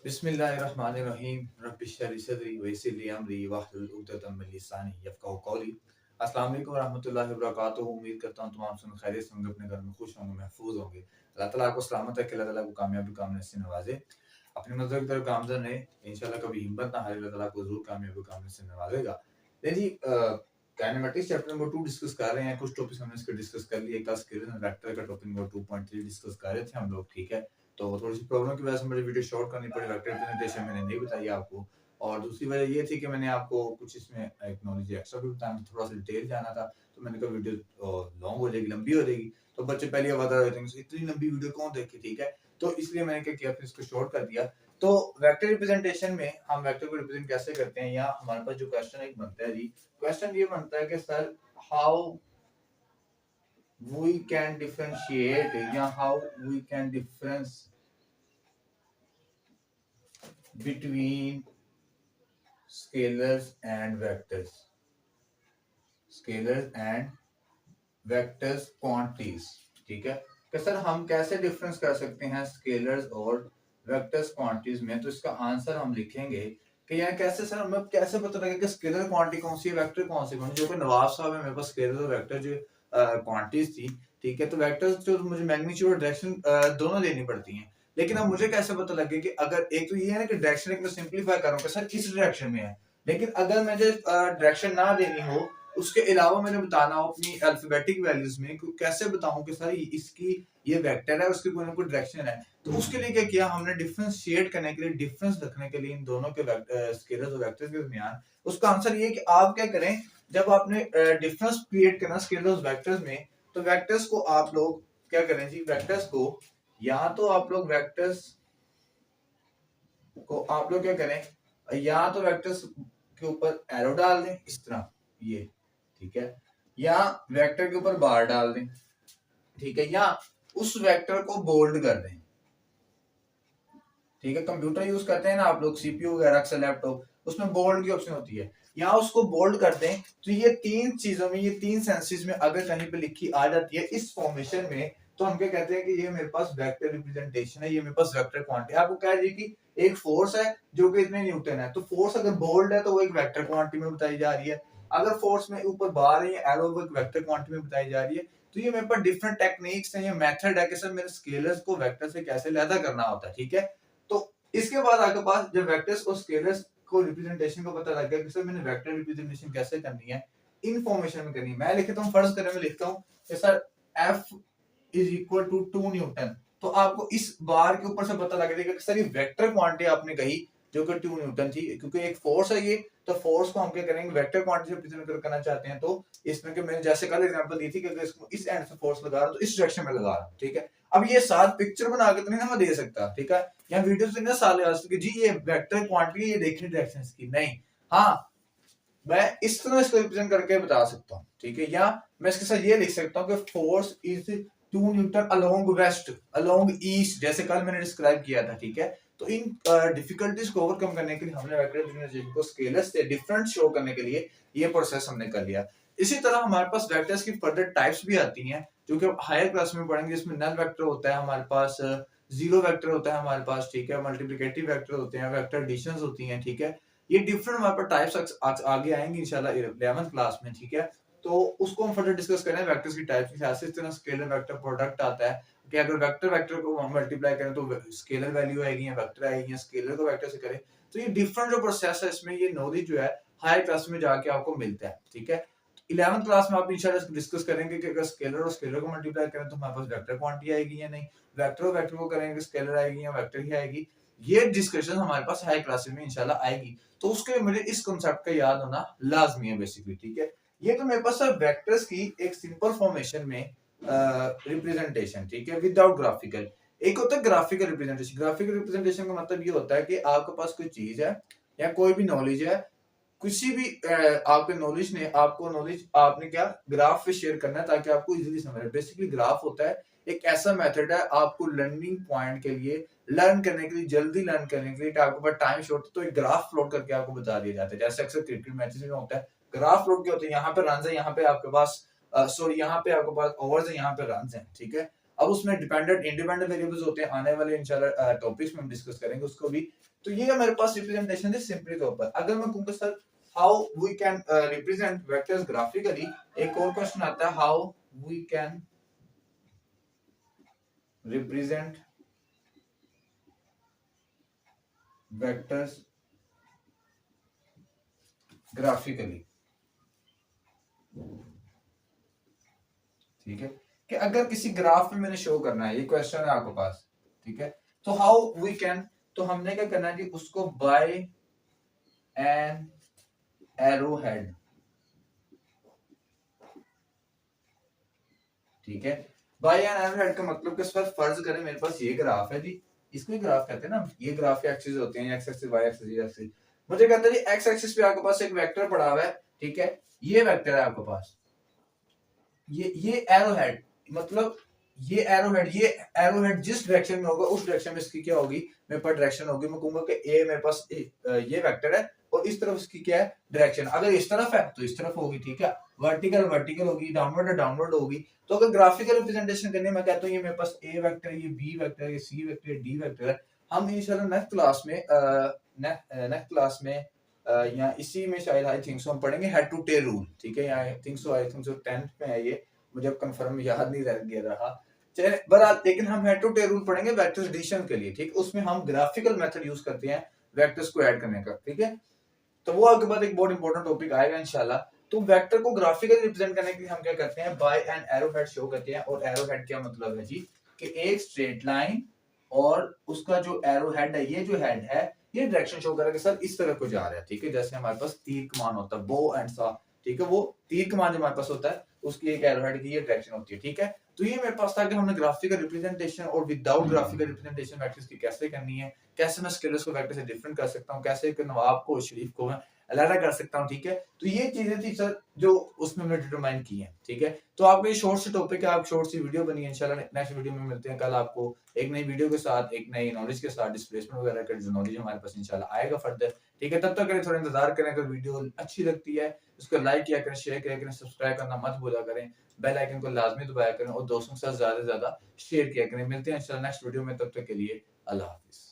बिस्मिल्लाहिर्रहमानिर्रहीम रब्बिश्रह ली सदरी वयस्सिर ली अमरी वहलुल उक़दतम मिन लिसानी यफ़क़हू क़ौली। अस्सलाम वालेकुम रहमतुल्लाहि व बरकातुहू। उम्मीद करता हूँ तमाम सुन खैरियत से होंगे, अपने घर में खुश होंगे, महफूज होंगे। अल्लाह ताला आपको सलामत रखे, अल्लाह ताला आपको कामयाबी कामयाबी से नवाजे, अपनी मंज़िल की तरफ गामज़न रहे। इंशाल्लाह कभी हिम्मत ना हारे, अल्लाह ताला आपको ज़रूर कामयाबी कामयाबी से नवाजेगा। देखिए काइनेमैटिक्स चैप्टर नंबर 2 डिस्कस कर रहे हैं। कुछ टॉपिक्स हमने इसके डिस्कस कर लिए। कल स्केलर एंड वेक्टर का टॉपिक नंबर 2.3 डिस्कस कर रहे थे हम लोग, ठीक है। तो थोड़ी-सी प्रॉब्लम की वजह से मुझे वीडियो शॉर्ट करनी पड़ी। वेक्टर रिप्रेजेंटेशन मैंने नहीं बताई आपको, और दूसरी वजह ये थी कि मैंने आपको कुछ इसमें एक नॉलेज एक्स्ट्रा भी बताना, थोड़ा-सा डिटेल जाना था, तो मैंने कहा वीडियो लॉन्ग हो जाएगी, लंबी हो जाएगी। तो बच्चे पहले बता रहे थे इतनी लंबी वीडियो कौन देखे, ठीक है। तो इसलिए मैंने क्या किया, फिर इसको शॉर्ट कर दिया। तो वेक्टर रिप्रेजेंटेशन में हम वेक्टर को रिप्रेजेंट कैसे करते हैं, या हमारे पास जो क्वेश्चन एक बनता है जी, क्वेश्चन ये बनता है कि sir how we can differentiate, या how we can difference between scalars and vectors, scalars and vectors quantities, ठीक है। कि सर हम कैसे डिफरेंस कर सकते हैं स्केलर्स और वेक्टर्स क्वांटिटीज में। तो इसका आंसर हम लिखेंगे कि यार कैसे सर हमें कैसे पता लगेगा कि स्केलर क्वांटिटी कौन सी है, वेक्टर कौन सी जो कि नवाब साहब है, मेरे पास स्केलर और वेक्टर जो क्वांटिटीज थी, ठीक है। तो वेक्टर्स जो मुझे मैग्नीट्यूड और डायरेक्शन दोनों लेनी पड़ती हैं। लेकिन अब मुझे कैसे पता लगे कि अगर एक तो ये है ना कि डायरेक्शन एक मैं सिंपलीफाई कर रहा हूँ कि सर इस डायरेक्शन में है, लेकिन अगर मुझे डायरेक्शन ना देनी हो, उसके अलावा मैंने बताना हो अपनी अल्फाबेटिक वैल्यूज में, कैसे बताऊं कि सर इसकी ये वेक्टर है, उसकी कोई ना कोई डायरेक्शन है। तो उसके लिए क्या किया हमने, डिफरेंशिएट करने के लिए, डिफरेंस रखने के लिए इन दोनों के स्केलर्स और वेक्टर्स के दरमियान, उसका आंसर ये है कि आप क्या करें, जब आपने डिफरेंस क्रिएट करना स्केलर्स और वेक्टर्स में, तो वेक्टर्स को आप लोग क्या करें जी, वेक्टर्स को या तो आप लोग वेक्टर्स को आप लोग क्या करें, या तो वेक्टर्स के ऊपर एरो डाल दें इस तरह, ये ठीक है, या वेक्टर के ऊपर बार डाल दें, ठीक है, या उस वेक्टर को बोल्ड कर दें, ठीक है। कंप्यूटर यूज करते हैं ना आप लोग, सीपीयू वगैरह अक्सर लैपटॉप, उसमें बोल्ड की ऑप्शन होती है, या उसको बोल्ड कर दें। तो ये तीन चीजों में, ये तीन सेंसेस में अगर कहीं पे लिखी आ जाती है इस फॉर्मेशन में, तो हम क्या कहते हैं कि ये मेरे पास वेक्टर रिप्रेजेंटेशन है, ये मेरे पास वेक्टर क्वांटिटी। आपको क्या है जी कि एक फोर्स है जो कि इतने न्यूटन है, तो फोर्स अगर बोल्ड है तो वो एक वेक्टर क्वांटिटी में बताई जा रही है। अगर फोर्स में ऊपर बार है या एरो, वो एक वेक्टर क्वांटिटी में बताई जा रही है। तो ये मेरे पास डिफरेंट टेक्निक्स हैं, ये मेथड है कि सर मेरे स्केलर्स को वेक्टर से कैसे अलग करना होता है, ठीक है। तो इसके बाद आपके पास जब वेक्टर्स और स्केलर्स को रिप्रेजेंटेशन को पता लग गया कि सर मैंने वेक्टर रिप्रेजेंटेशन कैसे करनी है, इन फॉर्मेशन में करनी है। मैं लिखता हूँ, फर्ज करें मैं लिखता हूँ कि sir F is equal to 2 newton. तो आपको इस बार के ऊपर से पता लग जाएगा कि सर ये वेक्टर क्वांटिटी आपने कही जो कि 2 न्यूटन थी, क्योंकि एक फोर्स है ये। तो फोर्स को हम क्या करेंगे, वेक्टर क्वांटिटी से रिप्रेजेंट करना चाहते हैं, तो इसमें कि मैंने जैसे कल एग्जांपल दी थी कि अगर इसको इस एंड से फोर्स लगा रहा हूं तो इस डायरेक्शन में लगा रहा हूं, ठीक है। अब ये साथ पिक्चर बना के तो नहीं ना मैं दे सकता, ठीक है, या वीडियो से ना साले आज कि जी ये वेक्टर क्वांटिटी, ये देखिए डायरेक्शन की नहीं। हाँ, मैं इस तरह इसको रिप्रेजेंट करके बता सकता हूँ, ठीक है। या मैं इसके साथ ये लिख सकता हूँ कि force is 2 newton along west, along east, जैसे कल मैंने डिस्क्राइब किया था, ठीक है। तो इन डिफिकल्टीज को ओवरकम करने के लिए हमने वेक्टर रिप्रेजेंटेशन को स्केलर्स से डिफरेंट शो करने के लिए ये प्रोसेस हमने कर लिया। इसी तरह हमारे पास वेक्टर्स की फर्दर टाइप्स भी आती हैं, जो कि हायर क्लास में पढ़ेंगे। इसमें नल वेक्टर होता है हमारे पास, जीरो वेक्टर होता है हमारे पास, ठीक है, मल्टीप्लिकेटिव वेक्टर होते हैं, वेक्टर एडिशंस होती हैं, ठीक है। ये डिफरेंट हमारे पास टाइप्स आगे आएंगे इंशाल्लाह 11th क्लास में, ठीक है। तो उसको हम फर्दर डिस्कस करें वेक्टर्स की टाइप्स के हिसाब से। इस तरह स्केलर वेक्टर प्रोडक्ट आता है कि अगर वेक्टर वेक्टर को हम मल्टीप्लाई करें तो स्केलर वैल्यू आएगी या वेक्टर आएगी, या स्केलर को वेक्टर से करें। तो ये डिफरेंट जो प्रोसेस है, इसमें ये नॉलेज जो है हायर क्लास में जाके आपको मिलता है, ठीक है। 11th क्लास में आप इंशाल्लाह डिस्कस करेंगे कि अगर स्केलर और स्केलर को मल्टीप्लाई करें तो हमारे पास वेक्टर क्वांटिटी आएगी या नहीं, वेक्टर और वेक्टर को करेंगे स्केलर आएगी या वेक्टर ही आएगी। ये डिस्कशन हमारे पास हाई क्लासेस में इंशाल्लाह आएगी। तो उसके लिए मुझे इस कांसेप्ट का याद होना लाजमी है बेसिकली, ठीक है। ये तो मेरे पास वेक्टर्स की एक सिंपल फॉर्मेशन में रिप्रेजेंटेशन, ठीक है, विदाउट ग्राफिकल। एक होता है ग्राफिकल रिप्रेजेंटेशन। ग्राफिकल रिप्रेजेंटेशन का मतलब ये होता है कि आपके पास कोई चीज है या कोई भी नॉलेज है, किसी भी आपके नॉलेज ने आपको नॉलेज आपने क्या ग्राफ पे शेयर करना है ताकि आपको इजीली समझ आए। बेसिकली ग्राफ होता है एक ऐसा मेथड है आपको लर्निंग पॉइंट के लिए, लर्न करने के लिए, जल्दी लर्न करने के लिए, कि आपके पास टाइम शॉर्ट है तो एक ग्राफ प्लॉट करके आपको बता दिया जाता है। जैसे अक्सर क्रिकेट मैचेस में होता है, ग्राफ प्लॉट क्या होते हैं, यहाँ पे रन है, यहाँ पे आपके पास सॉरी यहाँ पे आपके पास ओवर्स है, यहाँ पे रन है, ठीक है। अब उसमें डिपेंडेंट इंडिपेंडेंट वेरिएबल्स होते हैं, आने वाले इंशाल्लाह टॉपिक्स में हम डिस्कस करेंगे उसको भी। तो ये मेरे पास रिप्रेजेंटेशन है सिंपली तौर पर। अगर मैं कहूंगा sir how we can represent vectors graphically, एक और क्वेश्चन आता है how we can represent vectors graphically. ठीक है, कि अगर किसी ग्राफ में मैंने शो करना है, ये क्वेश्चन है आपके पास, ठीक है, तो हाउ वी कैन, तो हमने क्या करना है कि उसको बाय एन एरो हेड, ठीक है, बाय एन एरो हेड का मतलब कि सर फर्ज करें मेरे पास ये ग्राफ है जी, इसको ही ग्राफ कहते हैं ना, ये ग्राफ के एक्सिस होते हैं, एक्स एक्सिस वाई एक्सिस जी एक्सिस। मुझे कहता है जी एक्स एक्सिस पे आपके पास एक वेक्टर पड़ा हुआ है, ठीक है, ये वेक्टर है आपके पास, ये एरो हेड, मतलब ये एरो हेड जिस डायरेक्शन में होगा उस डायरेक्शन में इसकी क्या होगी, मेरे पास डायरेक्शन होगी। मैं कहूंगा कि ए मेरे पास ये वेक्टर है और इस तरफ इसकी क्या है डायरेक्शन, अगर इस तरफ है तो इस तरफ होगी, ठीक है, वर्टिकल वर्टिकल होगी, डाउनवर्ड डाउनवर्ड होगी। तो अगर ग्राफिकल रिप्रेजेंटेशन करने में कहता हूँ ये मेरे पास ए वेक्टर है, ये बी वेक्टर है, ये सी वेक्टर है, डी वेक्टर है। हम इंशाल्लाह नेक्स्ट क्लास में या इसी में शायद आई थिंक सो हम पढ़ेंगे हेड टू टेल रूल, ठीक है, आई थिंक सो 10th में है ये, मुझे अब कंफर्म याद नहीं रहा, चलिए बहरहाल, लेकिन हम हेड टू टेल रूल पढ़ेंगे वेक्टर्स एडिशन के लिए, ठीक, उसमें हम ग्राफिकल मेथड यूज करते हैं वेक्टर्स को ऐड करने का, ठीक है। तो वो आपके बाद एक बहुत इंपॉर्टेंट टॉपिक आएगा इंशाल्लाह। तो वेक्टर को ग्राफिकली रिप्रेजेंट करने के लिए हम क्या करते हैं, by an arrow head show करते हैं। और एरो हेड क्या मतलब है जी, कि एक स्ट्रेट लाइन और उसका जो एरो हेड है, ये जो हेड है ये डायरेक्शन शो करेगा सर इस तरह को जा रहा है, ठीक है, जैसे हमारे पास तीर कमान होता है, बो एंड सा, ठीक है, वो तीर कमान जो हमारे पास होता है उसकी एक एरो हेड की ये डायरेक्शन होती है, ठीक है। तो ये मेरे पास था कि हमने ग्राफिकल रिप्रेजेंटेशन और विदाउट ग्राफिकल रिप्रेजेंटेशन वेक्टर्स की कैसे करनी है, कैसे मैं स्केलर्स को वेक्टर से डिफरेंट कर सकता हूँ, कैसे एक नवाब को शरीफ को मैं अलग कर सकता हूँ, ठीक है। तो ये चीजें थी सर जो उसमें हमने डिटरमाइन की है, ठीक है। तो आपको ये शॉर्ट सी टॉपिक है, आप शॉर्ट सी वीडियो बनी है, इंशाल्लाह नेक्स्ट वीडियो में मिलते हैं कल आपको एक नई वीडियो के साथ, एक नई नॉलेज के साथ, डिस्प्लेसमेंट वगैरह का जो नॉलेज हमारे पास इंशाल्लाह आएगा फर्दर, ठीक है। तब तक के लिए थोड़ा इंतजार करें, अगर वीडियो अच्छी लगती है उसको लाइक किया करें, शेयर किया करें, सब्सक्राइब करना मत भूला करें, बेल आइकन को लाजमी दबाया करें और दोस्तों के साथ ज्यादा से ज्यादा शेयर किया करें। मिलते हैं इंशाल्लाह नेक्स्ट वीडियो में, तब तक के लिए अल्लाह हाफिज।